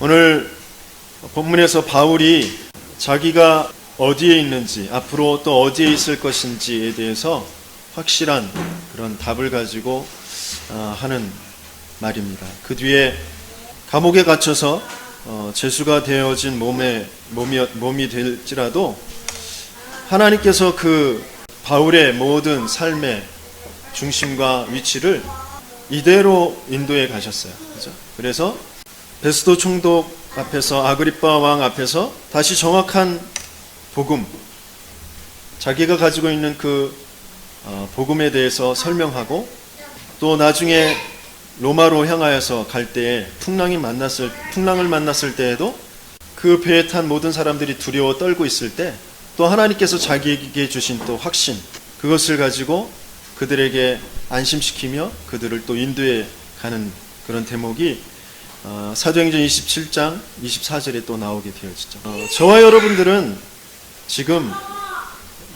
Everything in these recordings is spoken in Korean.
오늘 본문에서 바울이 자기가 어디에 있는지, 앞으로 또 어디에 있을 것인지에 대해서 확실한 그런 답을 가지고 하는 말입니다. 그 뒤에 감옥에 갇혀서 죄수가 되어진 몸이 될지라도 하나님께서 그 바울의 모든 삶의 중심과 위치를 이대로 인도해 가셨어요. 그죠? 그래서 베스도 총독 앞에서, 아그리빠 왕 앞에서 다시 정확한 복음, 자기가 가지고 있는 그 복음에 대해서 설명하고, 또 나중에 로마로 향하여서 갈 때에 풍랑을 만났을 때에도 그 배에 탄 모든 사람들이 두려워 떨고 있을 때 또 하나님께서 자기에게 주신 또 확신, 그것을 가지고 그들에게 안심시키며 그들을 또 인도해 가는 그런 대목이 사도행전 27장 24절에 또 나오게 되어지죠. 저와 여러분들은 지금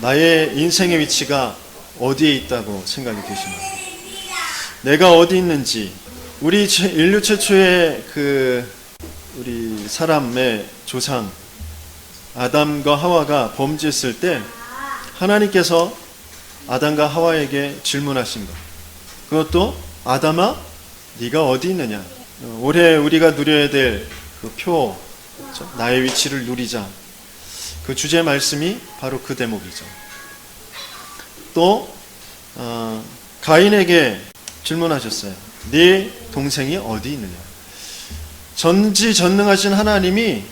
나의 인생의 위치가 어디에 있다고 생각이 되시나요? 내가 어디 있는지, 우리 인류 최초의 우리 사람의 조상 아담과 하와가 범죄했을 때 하나님께서 아담과 하와에게 질문하신 것, 그것도 아담아 네가 어디 있느냐, 올해 우리가 누려야 될 그 표, 그렇죠? 나의 위치를 누리자, 그 주제 말씀이 바로 그 대목이죠. 또 가인에게 질문하셨어요. 네 동생이 어디 있느냐. 전지전능하신 하나님이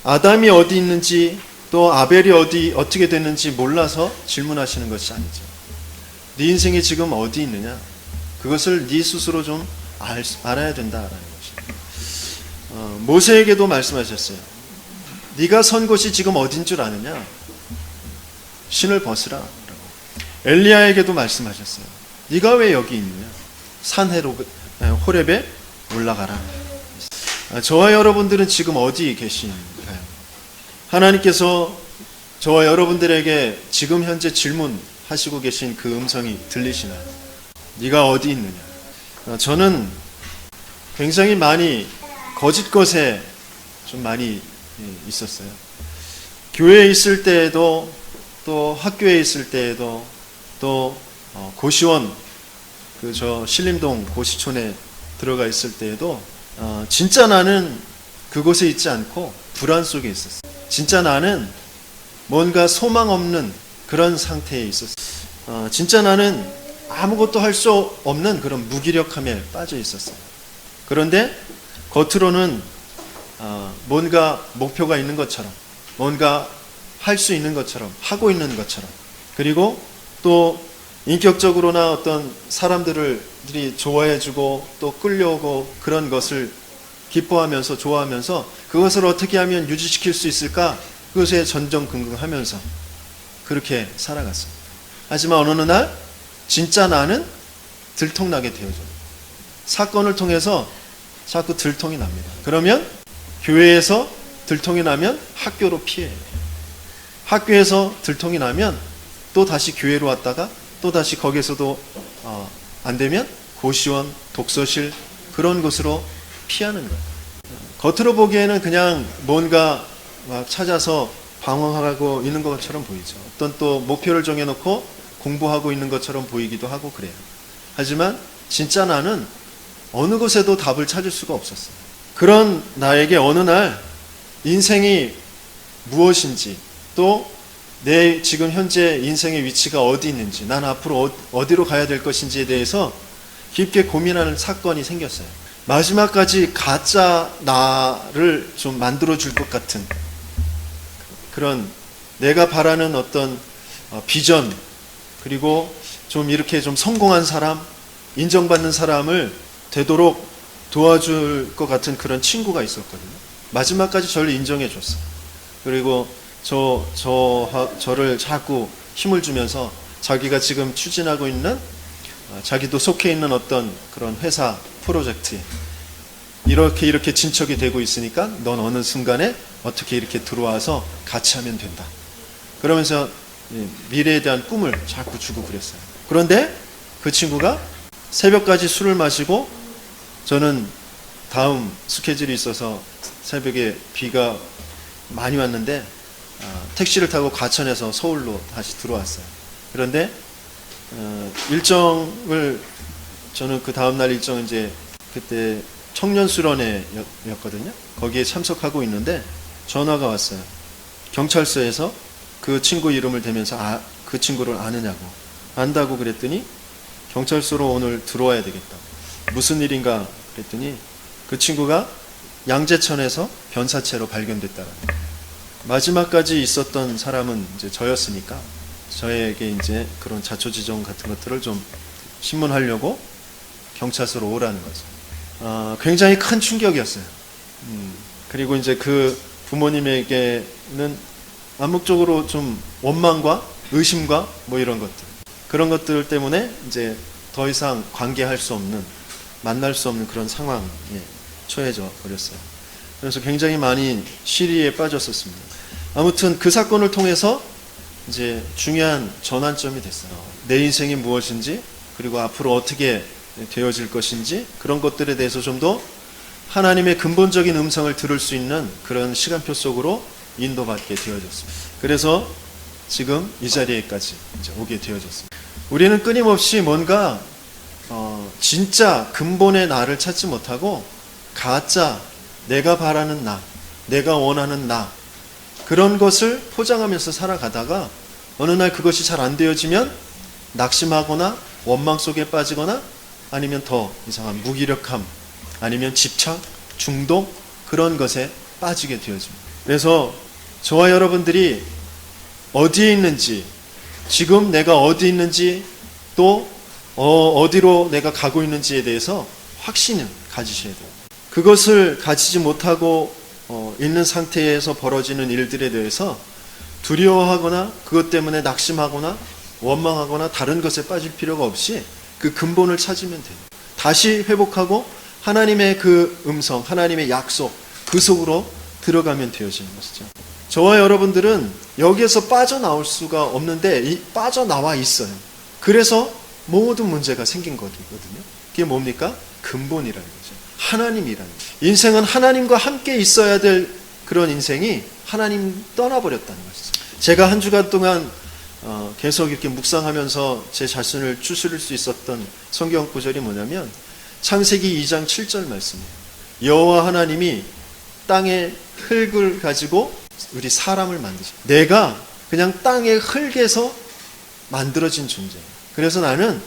아담이 어디 있는지, 또 아벨이 어떻게 됐는지 몰라서 질문하시는 것이 아니죠. 네 인생이 지금 어디 있느냐, 그것을 네 스스로 좀 알아야 된다라는 것입니다. 모세에게도 말씀하셨어요. 네가 선 곳이 지금 어딘 줄 아느냐, 신을 벗으라. 엘리야에게도 말씀하셨어요. 네가 왜 여기 있느냐, 산 호렙에 올라가라. 저와 여러분들은 지금 어디 계신가요? 하나님께서 저와 여러분들에게 지금 현재 질문하시고 계신 그 음성이 들리시나요? 네가 어디 있느냐. 저는 굉장히 많이 거짓 것에 좀 많이 있었어요. 교회에 있을 때에도, 또 학교에 있을 때에도, 또 고시원, 저 신림동 고시촌에 들어가 있을 때에도 진짜 나는 그곳에 있지 않고 불안 속에 있었어요. 진짜 나는 뭔가 소망 없는 그런 상태에 있었어요. 진짜 나는 아무것도 할 수 없는 그런 무기력함에 빠져 있었어요. 그런데 겉으로는 뭔가 목표가 있는 것처럼, 뭔가 할 수 있는 것처럼, 하고 있는 것처럼, 그리고 또 인격적으로나 어떤 사람들이 좋아해주고 또 끌려오고 그런 것을 기뻐하면서, 좋아하면서 그것을 어떻게 하면 유지시킬 수 있을까, 그것에 전전긍긍하면서 그렇게 살아갔습니다. 하지만 어느 날 진짜 나는 들통나게 되어져요. 사건을 통해서 자꾸 들통이 납니다. 그러면 교회에서 들통이 나면 학교로 피해요. 학교에서 들통이 나면 또 다시 교회로 왔다가 또 다시 거기서도 안 되면 고시원, 독서실, 그런 곳으로 피하는 거예요. 겉으로 보기에는 그냥 뭔가 막 찾아서 방황하고 있는 것처럼 보이죠. 어떤 또 목표를 정해놓고 공부하고 있는 것처럼 보이기도 하고 그래요. 하지만 진짜 나는 어느 곳에도 답을 찾을 수가 없었어요. 그런 나에게 어느 날 인생이 무엇인지, 또 내 지금 현재 인생의 위치가 어디 있는지, 난 앞으로 어디로 가야 될 것인지에 대해서 깊게 고민하는 사건이 생겼어요. 마지막까지 가짜 나를 좀 만들어줄 것 같은 그런, 내가 바라는 어떤 비전, 그리고 좀 이렇게 좀 성공한 사람, 인정받는 사람을 되도록 도와줄 것 같은 그런 친구가 있었거든요. 마지막까지 저를 인정해 줬어요. 그리고 저를 자꾸 힘을 주면서 자기가 지금 추진하고 있는, 자기도 속해 있는 어떤 그런 회사 프로젝트에 이렇게 진척이 되고 있으니까 넌 어느 순간에 어떻게 이렇게 들어와서 같이 하면 된다. 그러면서 미래에 대한 꿈을 자꾸 주고 그랬어요. 그런데 그 친구가 새벽까지 술을 마시고, 저는 다음 스케줄이 있어서 새벽에 비가 많이 왔는데 택시를 타고 과천에서 서울로 다시 들어왔어요. 그런데 일정을 저는 그 다음날 일정 이제 그때 청년수련회였거든요. 거기에 참석하고 있는데 전화가 왔어요. 경찰서에서 그 친구 이름을 대면서 그 친구를 아느냐고. 안다고 그랬더니 경찰서로 오늘 들어와야 되겠다고. 무슨 일인가 그랬더니 그 친구가 양재천에서 변사체로 발견됐다라는 거예요. 마지막까지 있었던 사람은 이제 저였으니까 저에게 이제 그런 자초지종 같은 것들을 좀 신문하려고 경찰서로 오라는 거죠. 굉장히 큰 충격이었어요. 그리고 이제 그 부모님에게는 암묵적으로 좀 원망과 의심과 뭐 이런 것들, 그런 것들 때문에 이제 더 이상 관계할 수 없는, 만날 수 없는 그런 상황에 처해져 버렸어요. 그래서 굉장히 많이 시리에 빠졌었습니다. 아무튼 그 사건을 통해서 이제 중요한 전환점이 됐어요. 내 인생이 무엇인지, 그리고 앞으로 어떻게 되어질 것인지, 그런 것들에 대해서 좀 더 하나님의 근본적인 음성을 들을 수 있는 그런 시간표 속으로 인도받게 되어졌습니다. 그래서 지금 이 자리에까지 이제 오게 되어졌습니다. 우리는 끊임없이 뭔가 진짜 근본의 나를 찾지 못하고 가짜, 내가 바라는 나, 내가 원하는 나, 그런 것을 포장하면서 살아가다가 어느 날 그것이 잘 안 되어지면 낙심하거나 원망 속에 빠지거나 아니면 더 이상한 무기력함, 아니면 집착, 중독, 그런 것에 빠지게 되어집니다. 그래서 저와 여러분들이 어디에 있는지, 지금 내가 어디 있는지, 또 어디로 내가 가고 있는지에 대해서 확신을 가지셔야 돼요. 그것을 가지지 못하고 있는 상태에서 벌어지는 일들에 대해서 두려워하거나 그것 때문에 낙심하거나 원망하거나 다른 것에 빠질 필요가 없이 그 근본을 찾으면 돼요. 다시 회복하고 하나님의 그 음성, 하나님의 약속, 그 속으로 들어가면 되어지는 것이죠. 저와 여러분들은 여기에서 빠져나올 수가 없는데 빠져나와 있어요. 그래서 모든 문제가 생긴 거거든요. 그게 뭡니까? 근본이라는 거죠. 하나님이라는 거죠. 인생은 하나님과 함께 있어야 될 그런 인생이 하나님 떠나버렸다는 것이죠. 제가 한 주간 동안 계속 이렇게 묵상하면서 제 자신을 추스릴 수 있었던 성경 구절이 뭐냐면 창세기 2장 7절 말씀이에요. 여호와 하나님이 땅의 흙을 가지고 우리 사람을 만드셨어요. 내가 그냥 땅의 흙에서 만들어진 존재예요. 그래서 나는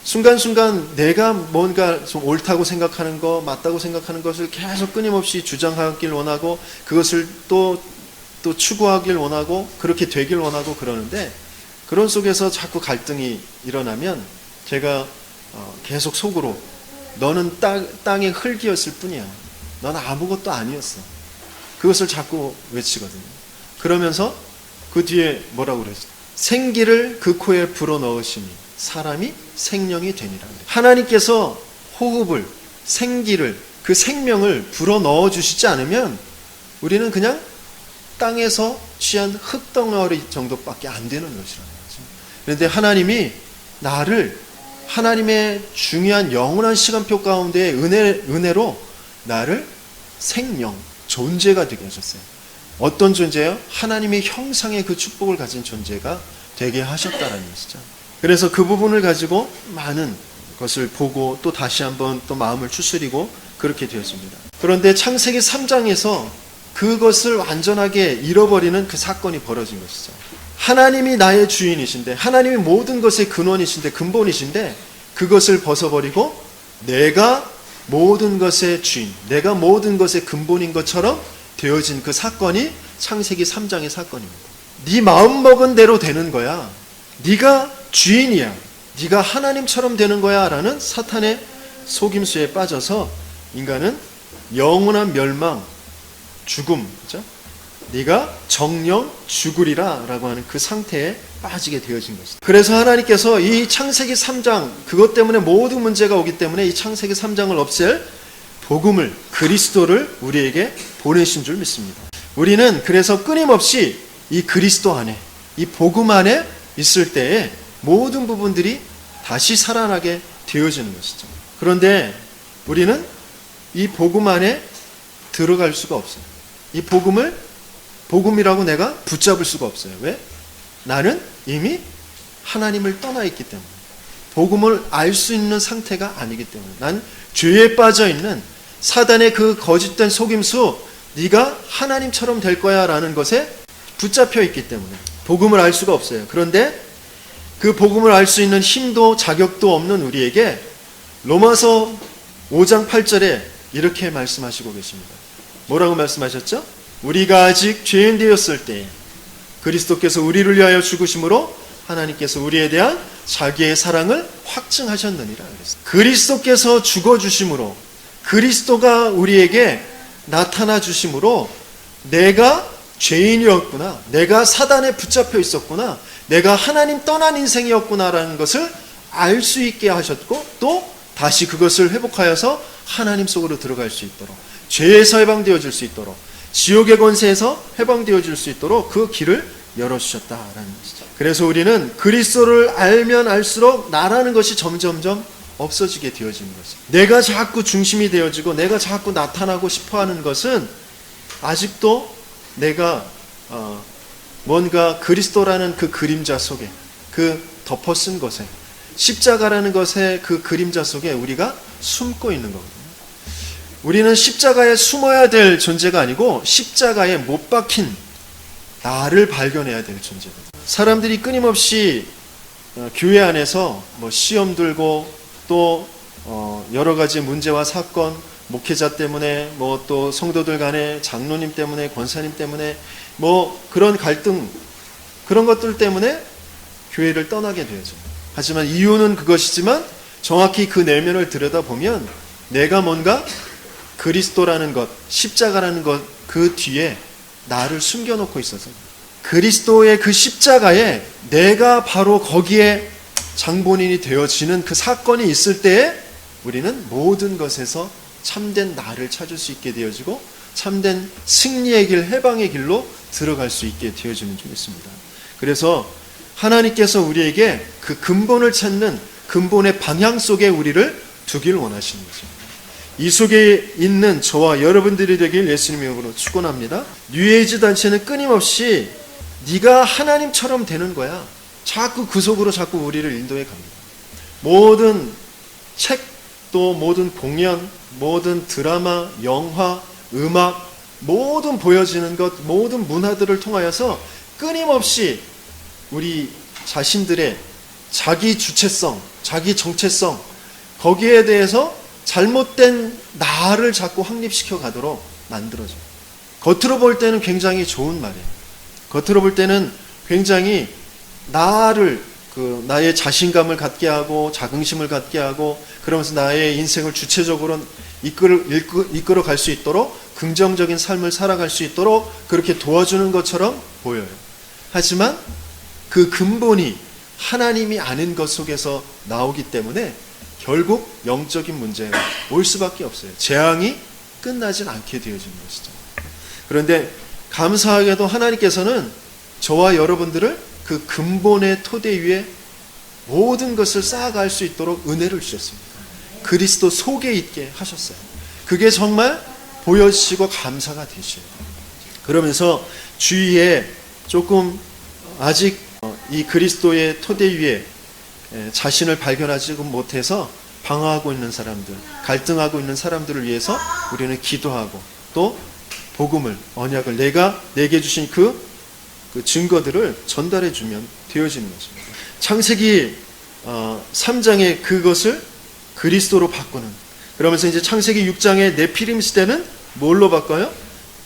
순간순간 내가 뭔가 좀 옳다고 생각하는 거, 맞다고 생각하는 것을 계속 끊임없이 주장하길 원하고 그것을 또 추구하길 원하고 그렇게 되길 원하고 그러는데 그런 속에서 자꾸 갈등이 일어나면 제가 계속 속으로 너는 땅의 흙이었을 뿐이야. 넌 아무것도 아니었어. 그것을 자꾸 외치거든요. 그러면서 그 뒤에 뭐라고 그랬어요? 생기를 그 코에 불어넣으시니 사람이 생명이 되니라. 하나님께서 호흡을, 생기를, 그 생명을 불어넣어 주시지 않으면 우리는 그냥 땅에서 취한 흙덩어리 정도밖에 안 되는 것이라는 거죠. 그런데 하나님이 나를 하나님의 중요한 영원한 시간표 가운데 은혜로 나를 생명, 존재가 되게 하셨어요. 어떤 존재요? 하나님의 형상의 그 축복을 가진 존재가 되게 하셨다라는 것이죠. 그래서 그 부분을 가지고 많은 것을 보고 또 다시 한번 또 마음을 추스리고 그렇게 되었습니다. 그런데 창세기 3장에서 그것을 완전하게 잃어버리는 그 사건이 벌어진 것이죠. 하나님이 나의 주인이신데, 하나님이 모든 것의 근원이신데, 근본이신데 그것을 벗어버리고 내가 모든 것의 주인, 내가 모든 것의 근본인 것처럼 되어진 그 사건이 창세기 3장의 사건입니다. 네 마음먹은 대로 되는 거야. 네가 주인이야. 네가 하나님처럼 되는 거야 라는 사탄의 속임수에 빠져서 인간은 영원한 멸망, 죽음, 그죠? 네가 정령 죽으리라 라고 하는 그 상태에 빠지게 되어진 것이다. 그래서 하나님께서 이 창세기 3장, 그것 때문에 모든 문제가 오기 때문에 이 창세기 3장을 없앨 복음을, 그리스도를 우리에게 보내신 줄 믿습니다. 우리는 그래서 끊임없이 이 그리스도 안에, 이 복음 안에 있을 때에 모든 부분들이 다시 살아나게 되어지는 것이죠. 그런데 우리는 이 복음 안에 들어갈 수가 없어요. 이 복음을 복음이라고 내가 붙잡을 수가 없어요. 왜? 나는 이미 하나님을 떠나 있기 때문에. 복음을 알 수 있는 상태가 아니기 때문에. 난 죄에 빠져 있는 사단의 그 거짓된 속임수, 네가 하나님처럼 될 거야 라는 것에 붙잡혀 있기 때문에 복음을 알 수가 없어요. 그런데 그 복음을 알 수 있는 힘도 자격도 없는 우리에게 로마서 5장 8절에 이렇게 말씀하시고 계십니다. 뭐라고 말씀하셨죠? 우리가 아직 죄인 되었을 때 그리스도께서 우리를 위하여 죽으심으로 하나님께서 우리에 대한 자기의 사랑을 확증하셨느니라 그랬어요. 그리스도께서 죽어주심으로, 그리스도가 우리에게 나타나 주심으로 내가 죄인이었구나, 내가 사단에 붙잡혀 있었구나, 내가 하나님 떠난 인생이었구나라는 것을 알 수 있게 하셨고, 또 다시 그것을 회복하여서 하나님 속으로 들어갈 수 있도록, 죄에서 해방되어질 수 있도록, 지옥의 권세에서 해방되어질 수 있도록 그 길을 열어주셨다라는 것이죠. 그래서 우리는 그리스도를 알면 알수록 나라는 것이 점점점 없어지게 되어지는 것이죠. 내가 자꾸 중심이 되어지고 내가 자꾸 나타나고 싶어하는 것은 아직도 내가 뭔가 그리스도라는 그 그림자 속에, 그 덮어 쓴 것에, 십자가라는 것의 그 그림자 속에 우리가 숨고 있는 거거든요. 우리는 십자가에 숨어야 될 존재가 아니고 십자가에 못 박힌 나를 발견해야 될 존재거든요. 사람들이 끊임없이 교회 안에서 뭐 시험 들고 또 여러 가지 문제와 사건, 목회자 때문에, 뭐 또 성도들 간에 장로님 때문에, 권사님 때문에, 뭐 그런 갈등, 그런 것들 때문에 교회를 떠나게 되죠. 하지만 이유는 그것이지만 정확히 그 내면을 들여다보면 내가 뭔가 그리스도라는 것, 십자가라는 것, 그 뒤에 나를 숨겨놓고 있어서, 그리스도의 그 십자가에 내가 바로 거기에 장본인이 되어지는 그 사건이 있을 때에 우리는 모든 것에서 참된 나를 찾을 수 있게 되어지고 참된 승리의 길, 해방의 길로 들어갈 수 있게 되어지는 줄 믿습니다. 그래서 하나님께서 우리에게 그 근본을 찾는 근본의 방향 속에 우리를 두길 원하시는 거죠. 이 속에 있는 저와 여러분들이 되길 예수님의 이름으로 축원합니다. 뉴에이지 단체는 끊임없이 네가 하나님처럼 되는 거야, 자꾸 그 속으로 자꾸 우리를 인도해 갑니다. 모든 책, 또 모든 공연, 모든 드라마, 영화, 음악, 모든 보여지는 것, 모든 문화들을 통하여서 끊임없이 우리 자신들의 자기 주체성, 자기 정체성, 거기에 대해서 잘못된 나를 자꾸 확립시켜 가도록 만들어져요. 겉으로 볼 때는 굉장히 좋은 말이에요. 겉으로 볼 때는 굉장히 나를, 나의 자신감을 갖게 하고 자긍심을 갖게 하고 그러면서 나의 인생을 주체적으로 이끌어 갈 수 있도록 긍정적인 삶을 살아갈 수 있도록 그렇게 도와주는 것처럼 보여요. 하지만 그 근본이 하나님이 아는 것 속에서 나오기 때문에 결국 영적인 문제가 올 수밖에 없어요. 재앙이 끝나진 않게 되어지는 것이죠. 그런데 감사하게도 하나님께서는 저와 여러분들을 그 근본의 토대 위에 모든 것을 쌓아갈 수 있도록 은혜를 주셨습니다. 그리스도 속에 있게 하셨어요. 그게 정말 보여지시고 감사가 되셔요. 그러면서 주위에 조금 아직 이 그리스도의 토대 위에 자신을 발견하지 못해서 방황하고 있는 사람들, 갈등하고 있는 사람들을 위해서 우리는 기도하고 또 복음을, 언약을, 내게 주신 그 증거들을 전달해 주면 되어지는 것입니다. 창세기 3장의 그것을 그리스도로 바꾸는, 그러면서 이제 창세기 6장의 네피림 시대는 뭘로 바꿔요?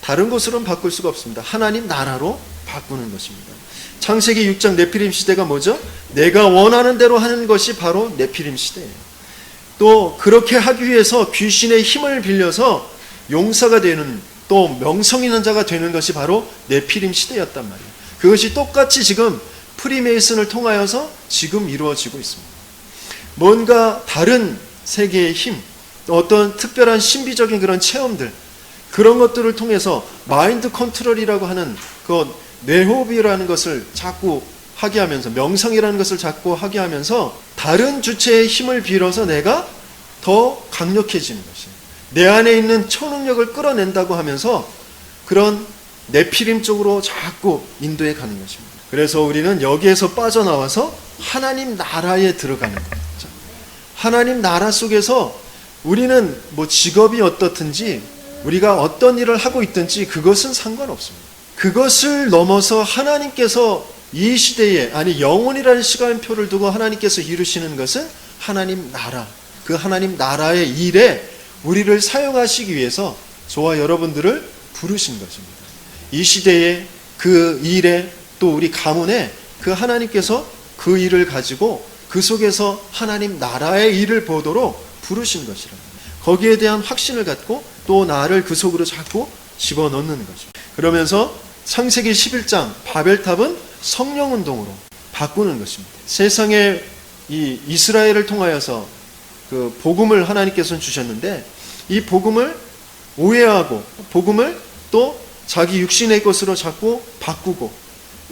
다른 것으로는 바꿀 수가 없습니다. 하나님 나라로 바꾸는 것입니다. 창세기 6장 네피림 시대가 뭐죠? 내가 원하는 대로 하는 것이 바로 네피림 시대예요. 또 그렇게 하기 위해서 귀신의 힘을 빌려서 용사가 되는, 또 명성 있는 자가 되는 것이 바로 네피림 시대였단 말이에요. 그것이 똑같이 지금 프리메이슨을 통하여서 지금 이루어지고 있습니다. 뭔가 다른 세계의 힘, 어떤 특별한 신비적인 그런 체험들, 그런 것들을 통해서 마인드 컨트롤이라고 하는 그 뇌호흡이라는 것을 자꾸 하게 하면서, 명상이라는 것을 자꾸 하게 하면서 다른 주체의 힘을 빌어서 내가 더 강력해지는 것이에요. 내 안에 있는 초능력을 끌어낸다고 하면서 그런 네피림 쪽으로 자꾸 인도해 가는 것입니다. 그래서 우리는 여기에서 빠져나와서 하나님 나라에 들어가는 거예요. 하나님 나라 속에서 우리는 뭐 직업이 어떻든지 우리가 어떤 일을 하고 있든지 그것은 상관없습니다. 그것을 넘어서 하나님께서 이 시대에, 아니 영혼이라는 시간표를 두고 하나님께서 이루시는 것은 하나님 나라, 그 하나님 나라의 일에 우리를 사용하시기 위해서 저와 여러분들을 부르신 것입니다. 이 시대에 그 일에 또 우리 가문에 그 하나님께서 그 일을 가지고 그 속에서 하나님 나라의 일을 보도록 부르신 것이라. 거기에 대한 확신을 갖고 또 나를 그 속으로 자꾸 집어넣는 거죠. 그러면서 창세기 11장 바벨탑은 성령운동으로 바꾸는 것입니다. 세상에 이 이스라엘을 통하여서 그 복음을 하나님께서는 주셨는데 이 복음을 오해하고 복음을 또 자기 육신의 것으로 자꾸 바꾸고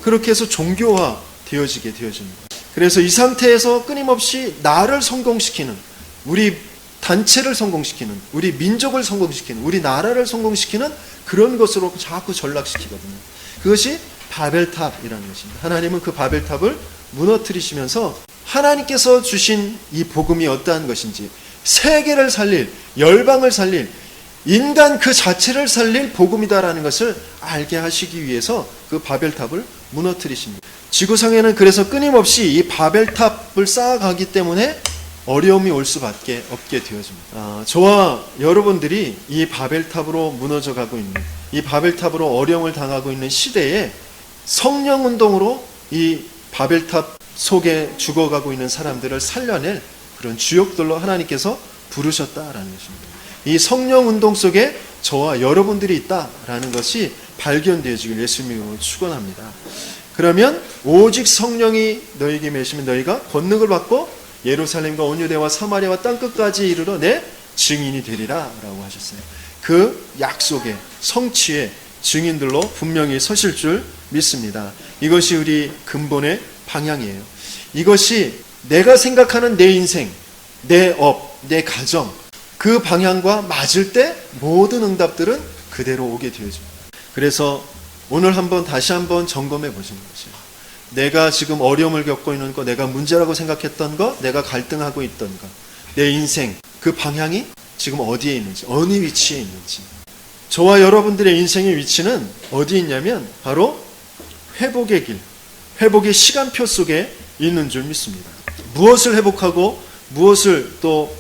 그렇게 해서 종교화 되어지게 되어집니다. 그래서 이 상태에서 끊임없이 나를 성공시키는, 우리 단체를 성공시키는, 우리 민족을 성공시키는, 우리 나라를 성공시키는 그런 것으로 자꾸 전락시키거든요. 그것이 바벨탑이라는 것입니다. 하나님은 그 바벨탑을 무너뜨리시면서 하나님께서 주신 이 복음이 어떠한 것인지, 세계를 살릴, 열방을 살릴, 인간 그 자체를 살릴 복음이다라는 것을 알게 하시기 위해서 그 바벨탑을 무너뜨리십니다. 지구상에는 그래서 끊임없이 이 바벨탑을 쌓아가기 때문에 어려움이 올 수밖에 없게 되어집니다. 저와 여러분들이 이 바벨탑으로 무너져 가고 있는, 이 바벨탑으로 어려움을 당하고 있는 시대에 성령운동으로 이 바벨탑 속에 죽어가고 있는 사람들을 살려낼 그런 주역들로 하나님께서 부르셨다라는 것입니다. 이 성령운동 속에 저와 여러분들이 있다라는 것이 발견되어지길 예수님으로 축원합니다. 그러면 오직 성령이 너희에게 임하시면 너희가 권능을 받고 예루살렘과 온 유대와 사마리아와 땅끝까지 이르러 내 증인이 되리라 라고 하셨어요. 그 약속의 성취의 증인들로 분명히 서실 줄 믿습니다. 이것이 우리 근본의 방향이에요. 이것이 내가 생각하는 내 인생, 내 업, 내 가정, 그 방향과 맞을 때 모든 응답들은 그대로 오게 되어집니다. 그래서 오늘 다시 한번 점검해 보시는 것이에요. 내가 지금 어려움을 겪고 있는 것, 내가 문제라고 생각했던 것, 내가 갈등하고 있던 것, 내 인생, 그 방향이 지금 어디에 있는지, 어느 위치에 있는지. 저와 여러분들의 인생의 위치는 어디에 있냐면 바로 회복의 길, 회복의 시간표 속에 있는 줄 믿습니다. 무엇을 회복하고 무엇을 또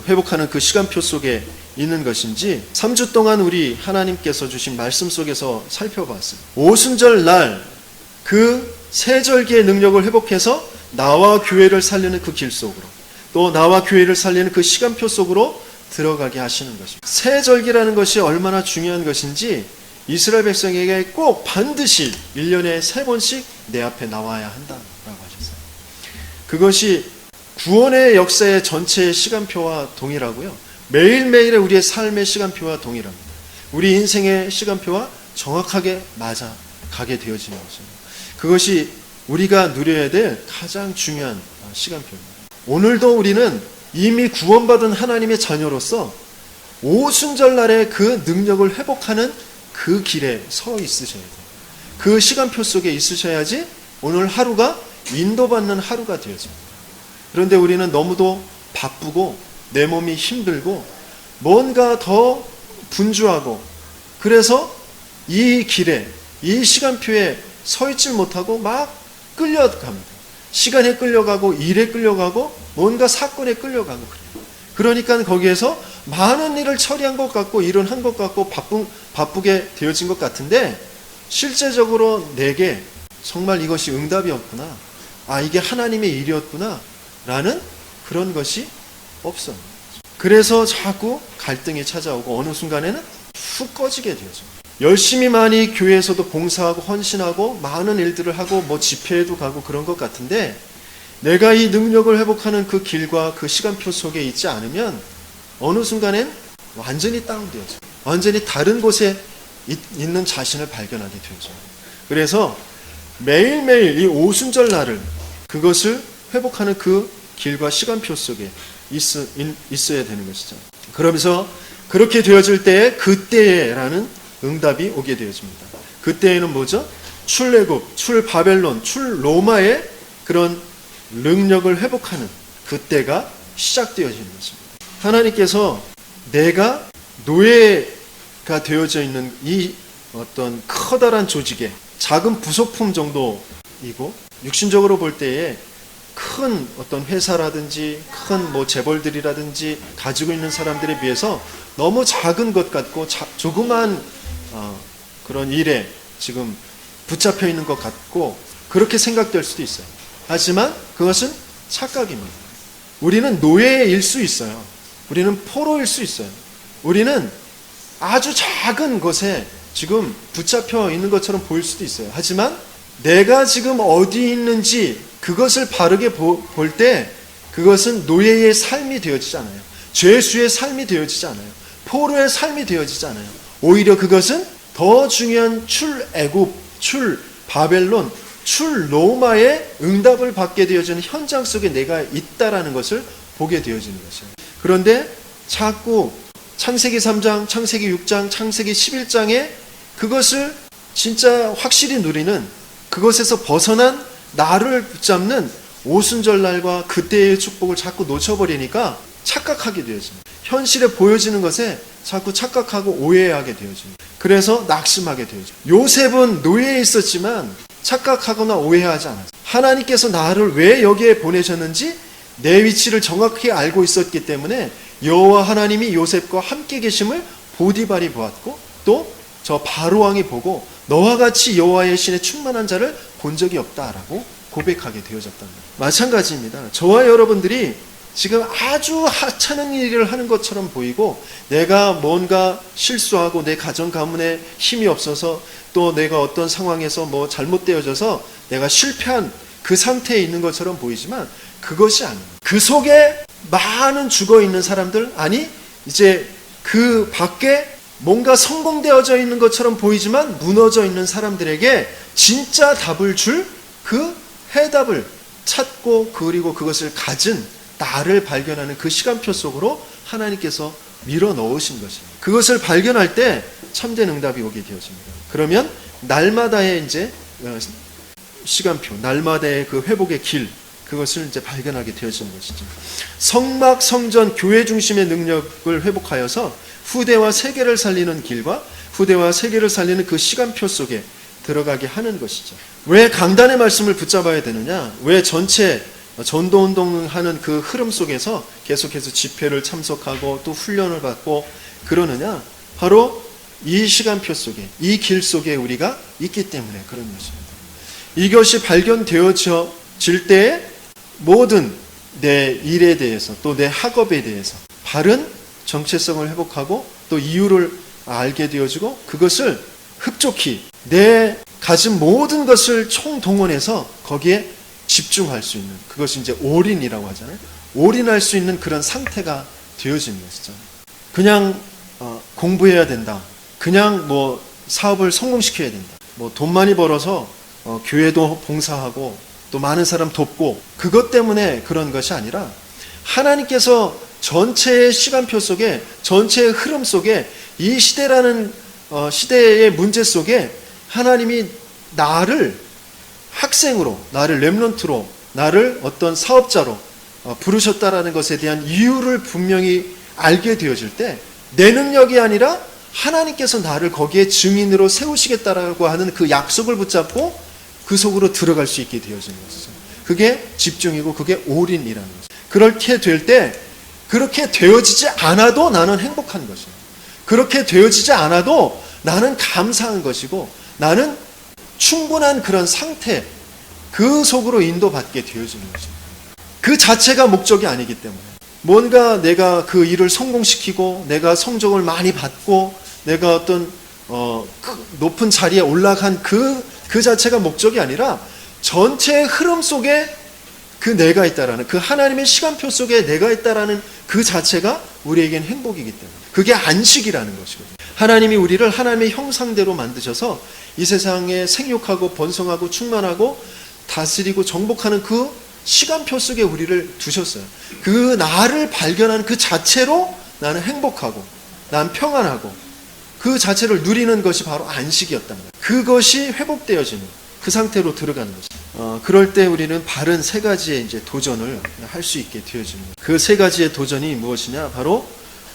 회복하는 그 시간표 속에 있는 것인지 3주 동안 우리 하나님께서 주신 말씀 속에서 살펴봤어요. 오순절 날 그 세절기의 능력을 회복해서 나와 교회를 살리는 그 길 속으로, 또 나와 교회를 살리는 그 시간표 속으로 들어가게 하시는 것입니다. 세절기라는 것이 얼마나 중요한 것인지 이스라엘 백성에게 꼭 반드시 1년에 3번씩 내 앞에 나와야 한다라고 하셨어요. 그것이 구원의 역사의 전체의 시간표와 동일하고요. 매일매일의 우리의 삶의 시간표와 동일합니다. 우리 인생의 시간표와 정확하게 맞아 가게 되어지는 것입니다. 그것이 우리가 누려야 될 가장 중요한 시간표입니다. 오늘도 우리는 이미 구원받은 하나님의 자녀로서 오순절날의 그 능력을 회복하는 그 길에 서 있으셔야 돼요. 그 시간표 속에 있으셔야지 오늘 하루가 인도받는 하루가 되어집니다. 그런데 우리는 너무도 바쁘고 내 몸이 힘들고 뭔가 더 분주하고 그래서 이 길에, 이 시간표에 서 있질 못하고 막 끌려갑니다. 시간에 끌려가고 일에 끌려가고 뭔가 사건에 끌려가고 그래요. 그러니까 거기에서 많은 일을 처리한 것 같고 일은 한 것 같고 바쁘게 되어진 것 같은데 실제적으로 내게 정말 이것이 응답이었구나, 이게 하나님의 일이었구나 라는 그런 것이 없어요. 그래서 자꾸 갈등이 찾아오고 어느 순간에는 훅 꺼지게 되죠. 열심히 많이 교회에서도 봉사하고 헌신하고 많은 일들을 하고 집회에도 가고 그런 것 같은데 내가 이 능력을 회복하는 그 길과 그 시간표 속에 있지 않으면 어느 순간엔 완전히 다운되어져. 완전히 다른 곳에 있는 자신을 발견하게 되죠. 그래서 매일매일 이 오순절 날을 그것을 회복하는 그 길과 시간표 속에 있어야 되는 것이죠. 그러면서 그렇게 되어질 때에 그때에라는 응답이 오게 되어집니다. 그때에는 뭐죠? 출애굽, 출바벨론, 출로마의 그런 능력을 회복하는 그때가 시작되어지는 것입니다. 하나님께서 내가 노예가 되어져 있는 이 어떤 커다란 조직의 작은 부속품 정도이고, 육신적으로 볼 때에 큰 어떤 회사라든지 큰 뭐 재벌들이라든지 가지고 있는 사람들에 비해서 너무 작은 것 같고 조그만 그런 일에 지금 붙잡혀 있는 것 같고 그렇게 생각될 수도 있어요. 하지만 그것은 착각입니다. 우리는 노예일 수 있어요. 우리는 포로일 수 있어요. 우리는 아주 작은 것에 지금 붙잡혀 있는 것처럼 보일 수도 있어요. 하지만 내가 지금 어디 있는지 그것을 바르게 볼 때 그것은 노예의 삶이 되어지지 않아요. 죄수의 삶이 되어지지 않아요. 포로의 삶이 되어지지 않아요. 오히려 그것은 더 중요한 출애굽, 출바벨론, 출로마의 응답을 받게 되어지는 현장 속에 내가 있다라는 것을 보게 되어지는 것이에요. 그런데 자꾸 창세기 3장, 창세기 6장, 창세기 11장에 그것을 진짜 확실히 누리는, 그것에서 벗어난 나를 붙잡는 오순절날과 그때의 축복을 자꾸 놓쳐버리니까 착각하게 되어집니다. 현실에 보여지는 것에 자꾸 착각하고 오해하게 되어집니다. 그래서 낙심하게 되어집니다. 요셉은 노예에 있었지만 착각하거나 오해하지 않았어요. 하나님께서 나를 왜 여기에 보내셨는지 내 위치를 정확히 알고 있었기 때문에 여호와 하나님이 요셉과 함께 계심을 보디발이 보았고, 또 저 바로왕이 보고 너와 같이 여호와의 신에 충만한 자를 본 적이 없다라고 고백하게 되어졌다는 거예요. 마찬가지입니다. 저와 여러분들이 지금 아주 하찮은 일을 하는 것처럼 보이고, 내가 뭔가 실수하고 내 가정 가문에 힘이 없어서 또 내가 어떤 상황에서 뭐 잘못되어져서 내가 실패한 그 상태에 있는 것처럼 보이지만 그것이 아닙니다. 그 속에 많은 죽어있는 사람들, 아니 이제 그 밖에 뭔가 성공되어져 있는 것처럼 보이지만 무너져 있는 사람들에게 진짜 답을 줄 그 해답을 찾고, 그리고 그것을 가진 나를 발견하는 그 시간표 속으로 하나님께서 밀어 넣으신 것입니다. 그것을 발견할 때 참된 응답이 오게 되어집니다. 그러면 날마다의 이제 시간표, 날마다의 그 회복의 길, 그것을 이제 발견하게 되어지는 것이죠. 성막, 성전, 교회 중심의 능력을 회복하여서 후대와 세계를 살리는 길과 후대와 세계를 살리는 그 시간표 속에 들어가게 하는 것이죠. 왜 강단의 말씀을 붙잡아야 되느냐? 왜 전체 전도운동을 하는 그 흐름 속에서 계속해서 집회를 참석하고 또 훈련을 받고 그러느냐? 바로 이 시간표 속에, 이 길 속에 우리가 있기 때문에 그런 것입니다. 이것이 발견되어질 때에 모든 내 일에 대해서 또 내 학업에 대해서 바른 정체성을 회복하고 또 이유를 알게 되어지고, 그것을 흡족히 내 가진 모든 것을 총동원해서 거기에 집중할 수 있는, 그것이 이제 올인이라고 하잖아요. 올인할 수 있는 그런 상태가 되어지는 것이죠. 그냥 공부해야 된다, 그냥 뭐 사업을 성공시켜야 된다, 뭐 돈 많이 벌어서 교회도 봉사하고 또 많은 사람 돕고, 그것 때문에 그런 것이 아니라 하나님께서 전체의 시간표 속에, 전체의 흐름 속에, 이 시대라는 시대의 문제 속에 하나님이 나를 학생으로, 나를 렘넌트로, 나를 어떤 사업자로 부르셨다라는 것에 대한 이유를 분명히 알게 되어질 때, 내 능력이 아니라 하나님께서 나를 거기에 증인으로 세우시겠다라고 하는 그 약속을 붙잡고 그 속으로 들어갈 수 있게 되어지는 것이죠. 그게 집중이고 그게 올인이라는 것이죠. 그렇게 될 때, 그렇게 되어지지 않아도 나는 행복한 것이에요. 그렇게 되어지지 않아도 나는 감사한 것이고, 나는 충분한 그런 상태, 그 속으로 인도받게 되어지는 것입니다. 그 자체가 목적이 아니기 때문에, 뭔가 내가 그 일을 성공시키고 내가 성적을 많이 받고 내가 어떤 높은 자리에 올라간 그 자체가 목적이 아니라 전체의 흐름 속에 그 내가 있다라는, 그 하나님의 시간표 속에 내가 있다라는 그 자체가 우리에겐 행복이기 때문에, 그게 안식이라는 것이거든요. 하나님이 우리를 하나님의 형상대로 만드셔서 이 세상에 생육하고 번성하고 충만하고 다스리고 정복하는 그 시간표 속에 우리를 두셨어요. 그 나를 발견하는 그 자체로 나는 행복하고 난 평안하고 그 자체를 누리는 것이 바로 안식이었단 말이에요. 그것이 회복되어지는 그 상태로 들어가는 거죠. 그럴 때 우리는 바른 세 가지의 이제 도전을 할 수 있게 되어지는 거죠. 그 세 가지의 도전이 무엇이냐? 바로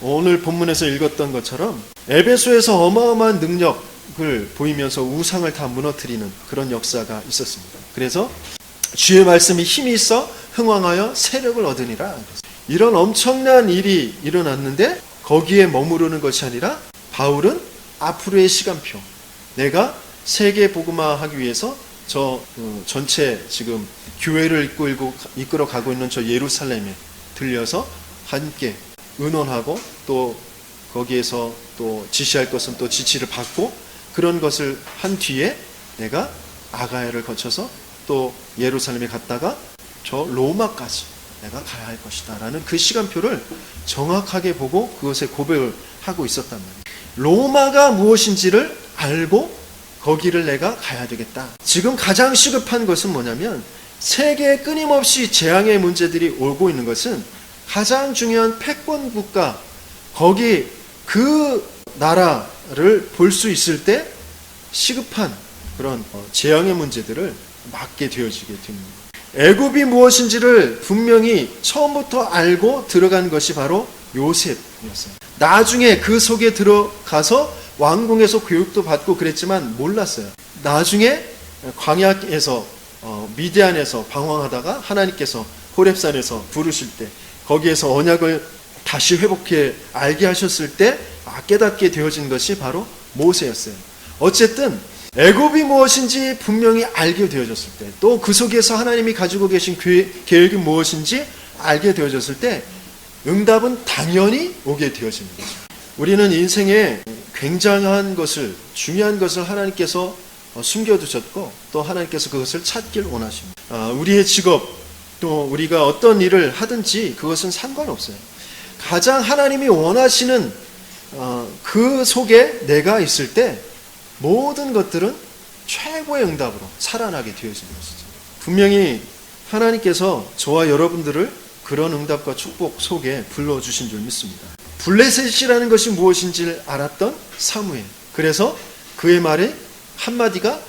오늘 본문에서 읽었던 것처럼 에베소에서 어마어마한 능력을 보이면서 우상을 다 무너뜨리는 그런 역사가 있었습니다. 그래서 주의 말씀이 힘이 있어 흥왕하여 세력을 얻으니라. 이런 엄청난 일이 일어났는데 거기에 머무르는 것이 아니라 바울은 앞으로의 시간표, 내가 세계 복음화하기 위해서 전체 지금 교회를 이끌어 가고 있는 저 예루살렘에 들려서 함께 의논하고 또 거기에서 또 지시할 것은 또 지시를 받고 그런 것을 한 뒤에 내가 아가야를 거쳐서 또 예루살렘에 갔다가 저 로마까지 내가 가야 할 것이다 라는 그 시간표를 정확하게 보고 그것에 고백을 하고 있었단 말이에요. 로마가 무엇인지를 알고 거기를 내가 가야 되겠다. 지금 가장 시급한 것은 뭐냐면 세계에 끊임없이 재앙의 문제들이 오고 있는 것은 가장 중요한 패권 국가, 거기 그 나라를 볼 수 있을 때 시급한 그런 재앙의 문제들을 맡게 되어지게 됩니다. 애굽이 무엇인지를 분명히 처음부터 알고 들어간 것이 바로 요셉이었어요. 나중에 그 속에 들어가서 왕궁에서 교육도 받고 그랬지만 몰랐어요. 나중에 광야에서 미디안에서 방황하다가 하나님께서 호렙산에서 부르실 때 거기에서 언약을 다시 회복해 알게 하셨을 때 깨닫게 되어진 것이 바로 모세였어요. 어쨌든 애굽이 무엇인지 분명히 알게 되어졌을 때, 또 그 속에서 하나님이 가지고 계신 계획이 무엇인지 알게 되어졌을 때 응답은 당연히 오게 되어지는 거죠. 우리는 인생에 굉장한 것을, 중요한 것을 하나님께서 숨겨두셨고 또 하나님께서 그것을 찾길 원하십니다. 우리의 직업, 또 우리가 어떤 일을 하든지 그것은 상관없어요. 가장 하나님이 원하시는 그 속에 내가 있을 때 모든 것들은 최고의 응답으로 살아나게 되어지는 것이죠. 분명히 하나님께서 저와 여러분들을 그런 응답과 축복 속에 불러주신 줄 믿습니다. 블레셋이라는 것이 무엇인지를 알았던 사무엘. 그래서 그의 말에 한마디가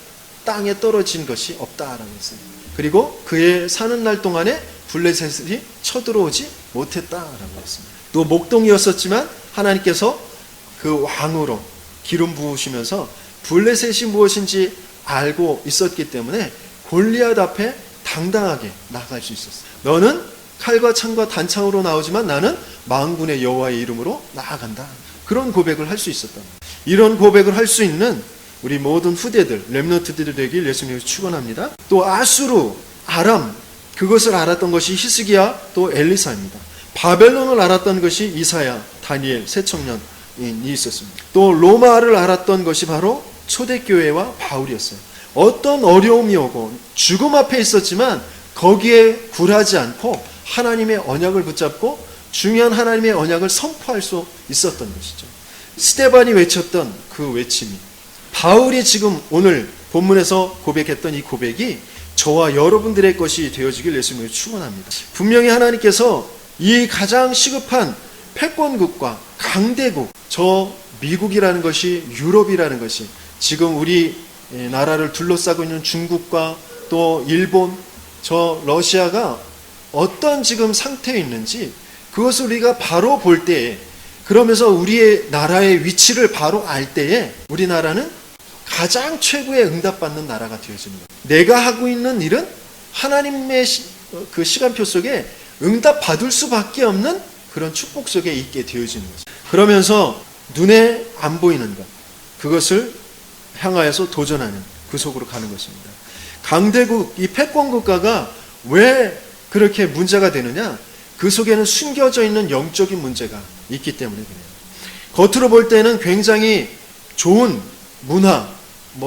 땅에 떨어진 것이 없다라고 했어요. 그리고 그의 사는 날 동안에 블레셋이 쳐들어오지 못했다라고 했습니다. 또 목동이었었지만 하나님께서 그 왕으로 기름 부으시면서 블레셋이 무엇인지 알고 있었기 때문에 골리앗 앞에 당당하게 나갈 수 있었어요. 너는 칼과 창과 단창으로 나오지만 나는 만군의 여호와의 이름으로 나아간다. 그런 고백을 할 수 있었다. 이런 고백을 할 수 있는 우리 모든 후대들, 렘넌트들이 되길 예수님이 축원합니다. 또 아수르, 아람, 그것을 알았던 것이 히스기야, 또 엘리사입니다. 바벨론을 알았던 것이 이사야, 다니엘, 세 청년이 있었습니다. 또 로마를 알았던 것이 바로 초대교회와 바울이었어요. 어떤 어려움이 오고 죽음 앞에 있었지만 거기에 굴하지 않고 하나님의 언약을 붙잡고 중요한 하나님의 언약을 선포할 수 있었던 것이죠. 스데반이 외쳤던 그 외침이, 바울이 지금 오늘 본문에서 고백했던 이 고백이 저와 여러분들의 것이 되어지길 예수님을 축원합니다. 분명히 하나님께서 이 가장 시급한 패권국과 강대국, 저 미국이라는 것이, 유럽이라는 것이, 지금 우리 나라를 둘러싸고 있는 중국과 또 일본, 저 러시아가 어떤 지금 상태에 있는지 그것을 우리가 바로 볼 때에, 그러면서 우리의 나라의 위치를 바로 알 때에 우리나라는 가장 최고의 응답받는 나라가 되어집니다. 내가 하고 있는 일은 하나님의 그 시간표 속에 응답받을 수밖에 없는 그런 축복 속에 있게 되어지는 거죠. 그러면서 눈에 안 보이는 것, 그것을 향하여서 도전하는 그 속으로 가는 것입니다. 강대국, 이 패권국가가 왜 그렇게 문제가 되느냐? 그 속에는 숨겨져 있는 영적인 문제가 있기 때문에 그래요. 겉으로 볼 때는 굉장히 좋은 문화,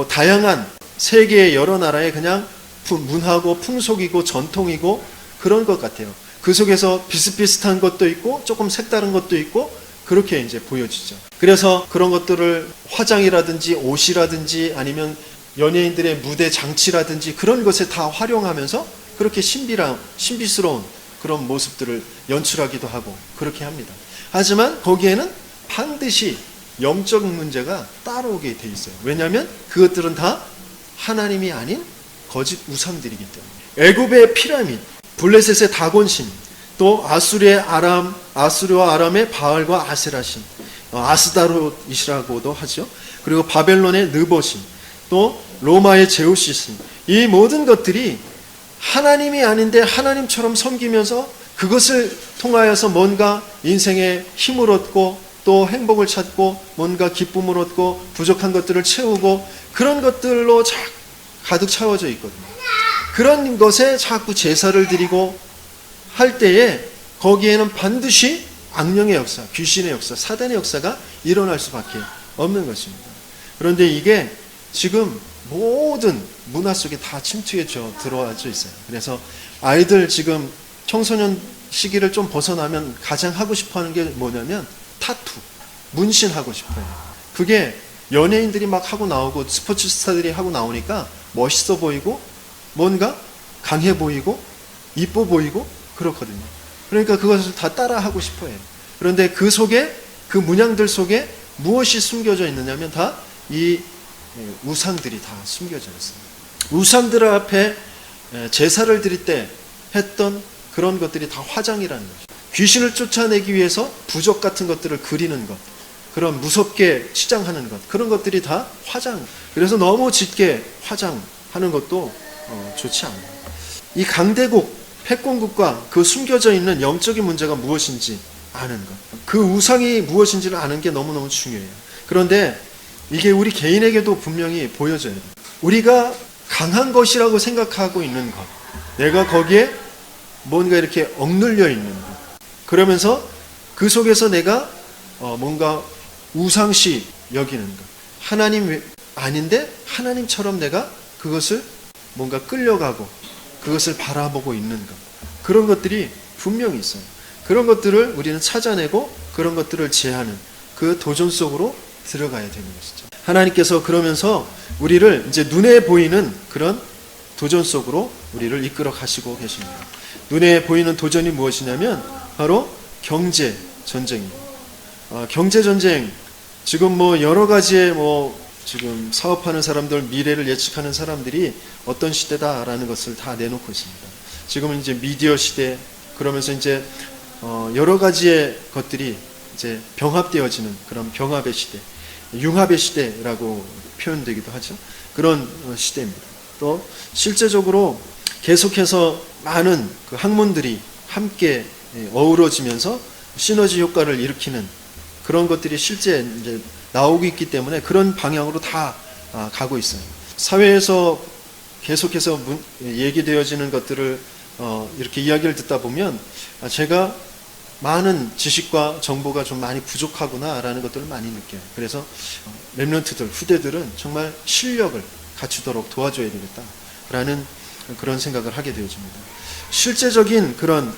다양한 세계의 여러 나라의 그냥 문화고 풍속이고 전통이고 그런 것 같아요. 그 속에서 비슷비슷한 것도 있고 조금 색다른 것도 있고 그렇게 이제 보여지죠. 그래서 그런 것들을 화장이라든지 옷이라든지 아니면 연예인들의 무대 장치라든지 그런 것에 다 활용하면서 그렇게 신비스러운 그런 모습들을 연출하기도 하고 그렇게 합니다. 하지만 거기에는 반드시 영적 문제가 따라오게 돼 있어요. 왜냐하면 그것들은 다 하나님이 아닌 거짓 우상들이기 때문에. 애굽의 피라미드, 블레셋의 다곤신, 또 아수르와 아람의 바알과 아세라신, 아스다롯이시라고도 하죠. 그리고 바벨론의 느보신, 또 로마의 제우시신, 이 모든 것들이 하나님이 아닌데 하나님처럼 섬기면서 그것을 통하여서 뭔가 인생에 힘을 얻고 또 행복을 찾고 뭔가 기쁨을 얻고 부족한 것들을 채우고 그런 것들로 가득 채워져 있거든요. 그런 것에 자꾸 제사를 드리고 할 때에 거기에는 반드시 악령의 역사, 귀신의 역사, 사단의 역사가 일어날 수밖에 없는 것입니다. 그런데 이게 지금 모든 문화 속에 다 침투해 들어와져 있어요. 그래서 아이들 지금 청소년 시기를 좀 벗어나면 가장 하고 싶어 하는 게 뭐냐면 타투, 문신하고 싶어요. 그게 연예인들이 막 하고 나오고 스포츠 스타들이 하고 나오니까 멋있어 보이고 뭔가 강해 보이고 이뻐 보이고 그렇거든요. 그러니까 그것을 다 따라 하고 싶어 해요. 그런데 그 속에, 그 문양들 속에 무엇이 숨겨져 있느냐면 다 이 우상들이 다 숨겨져 있어요. 우상들 앞에 제사를 드릴 때 했던 그런 것들이 다 화장이라는 거죠. 귀신을 쫓아내기 위해서 부적 같은 것들을 그리는 것, 그런 무섭게 치장하는 것, 그런 것들이 다 화장. 그래서 너무 짙게 화장하는 것도 좋지 않아요. 이 강대국, 패권국과 그 숨겨져 있는 영적인 문제가 무엇인지 아는 것, 그 우상이 무엇인지를 아는 게 너무너무 중요해요. 그런데 이게 우리 개인에게도 분명히 보여져야 돼요. 우리가 강한 것이라고 생각하고 있는 것, 내가 거기에 뭔가 이렇게 억눌려 있는 것, 그러면서 그 속에서 내가 뭔가 우상시 여기는 것, 하나님 아닌데 하나님처럼 내가 그것을 뭔가 끌려가고 그것을 바라보고 있는 것, 그런 것들이 분명히 있어요. 그런 것들을 우리는 찾아내고 그런 것들을 제하는 그 도전 속으로 들어가야 되는 것이죠. 하나님께서 그러면서 우리를 이제 눈에 보이는 그런 도전 속으로 우리를 이끌어 가시고 계십니다. 눈에 보이는 도전이 무엇이냐면 바로 경제 전쟁입니다. 경제 전쟁, 지금 여러 가지의 지금 사업하는 사람들, 미래를 예측하는 사람들이 어떤 시대다라는 것을 다 내놓고 있습니다. 지금은 이제 미디어 시대, 그러면서 이제 여러 가지의 것들이 이제 병합되어지는 그런 병합의 시대, 융합의 시대라고 표현되기도 하죠. 그런 시대입니다. 또 실제적으로 계속해서 많은 그 학문들이 함께 어우러지면서 시너지 효과를 일으키는 그런 것들이 실제 이제 나오고 있기 때문에 그런 방향으로 다 가고 있어요. 사회에서 계속해서 얘기되어지는 것들을 이렇게 이야기를 듣다 보면 제가 많은 지식과 정보가 좀 많이 부족하구나라는 것들을 많이 느껴요. 그래서 렘넌트들, 후대들은 정말 실력을 갖추도록 도와줘야 되겠다라는 그런 생각을 하게 되어집니다. 실제적인 그런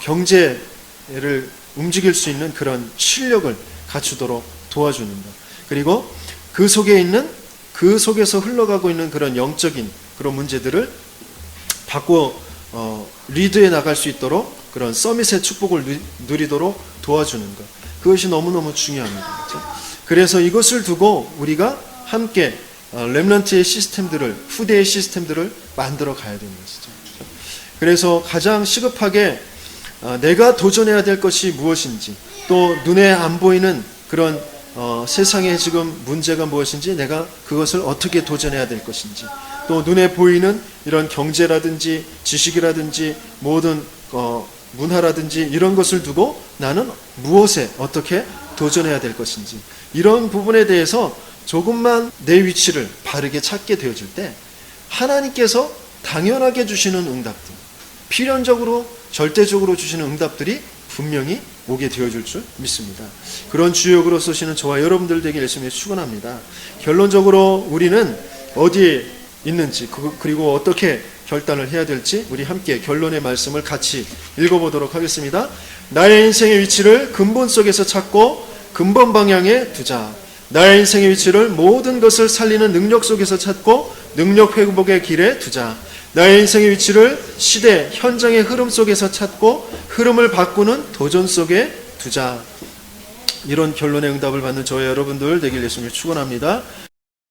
경제를 움직일 수 있는 그런 실력을 갖추도록 도와주는 것, 그리고 그 속에서 흘러가고 있는 그런 영적인 그런 문제들을 리드해 나갈 수 있도록 그런 서밋의 축복을 누리도록 도와주는 것, 그것이 너무너무 중요합니다. 그렇죠? 그래서 이것을 두고 우리가 함께 렘넌트의 시스템들을, 후대의 시스템들을 만들어 가야 되는 것이죠. 그래서 가장 시급하게 내가 도전해야 될 것이 무엇인지, 또 눈에 안 보이는 그런 세상의 지금 문제가 무엇인지, 내가 그것을 어떻게 도전해야 될 것인지, 또 눈에 보이는 이런 경제라든지 지식이라든지 모든 문화라든지 이런 것을 두고 나는 무엇에 어떻게 도전해야 될 것인지, 이런 부분에 대해서 조금만 내 위치를 바르게 찾게 되어질 때 하나님께서 당연하게 주시는 응답들, 필연적으로 절대적으로 주시는 응답들이 분명히 오게 되어줄 줄 믿습니다. 그런 주역으로 쓰시는 저와 여러분들 되길 열심히 축원합니다. 결론적으로 우리는 어디에 있는지, 그리고 어떻게 결단을 해야 될지 우리 함께 결론의 말씀을 같이 읽어보도록 하겠습니다. 나의 인생의 위치를 근본 속에서 찾고 근본 방향에 두자. 나의 인생의 위치를 모든 것을 살리는 능력 속에서 찾고 능력 회복의 길에 두자. 나의 인생의 위치를 시대, 현장의 흐름 속에서 찾고 흐름을 바꾸는 도전 속에 두자. 이런 결론의 응답을 받는 저와 여러분들 되길 예수님을 축원합니다.